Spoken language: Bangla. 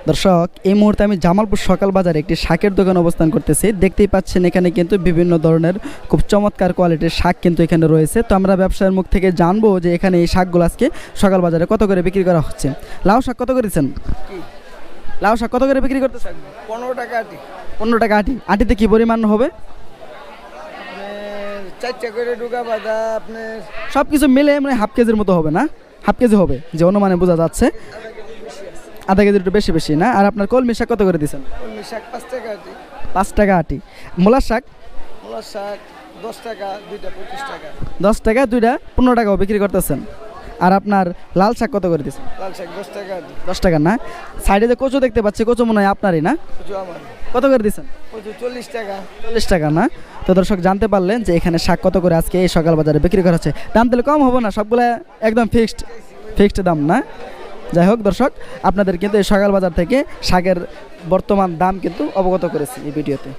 দর্শক, এই মুহূর্তে আমি জামালপুর সকাল বাজারে একটি শাকের দোকানে অবস্থান করতেছি। দেখতেই পাচ্ছেন এখানে কিন্তু বিভিন্ন ধরনের খুব চমৎকার কোয়ালিটির শাক কিন্তু এখানে রয়েছে। তো আমরা ব্যবসায়ের মুখ থেকে জানবো যে এখানে এই শাকগুলো আজকে সকাল বাজারে কত করে বিক্রি করা হচ্ছে। লাউ শাক কত করেছেন? লাউ শাক কত করে বিক্রি করতেছেন? 15 টাকা আটি। 15 টাকা আটি। আটিতে কি পরিমাণ হবে? চারটা করে ডুগা বাঁধা আপনার সব কিছু মিলে মানে হাফ কেজির মতো হবে না? হাফ কেজি হবে যে অনুমানে বোঝা যাচ্ছে। আধা কেজির একটু বেশি বেশি না? আর আপনার কলমি শাক কত করে দিচ্ছেন? কলমি শাক 5 টাকা আটি। 5 টাকা আটি। মূলার শাক? মূলার শাক 10 টাকা, দুইটা 25 টাকা। 10 টাকা, দুইটা 15 টাকাও বিক্রি করতেছেন। আর আপনার লাল শাক কত করে দিচ্ছেন? লাল শাক 10 টাকা আটি। 10 টাকা না? সাইডে যে কচু দেখতে পাচ্ছি, কচু মনে হয় আপনারই না? কচু আমার। কত করে দিচ্ছেন? কচু 40 টাকা। 40 টাকা না? তো দর্শক জানতে পারলেন যে এখানে শাক কত করে আজকে এই সকাল বাজারে বিক্রি করা হচ্ছে। দাম তাহলে কম হবে না? সবগুলা একদম ফিক্সড দাম না? যাই হোক দর্শক, আপনাদের কিন্তু এই সকাল বাজার থেকে শাকের বর্তমান দাম কিন্তু অবগত করেছি এই ভিডিওতে।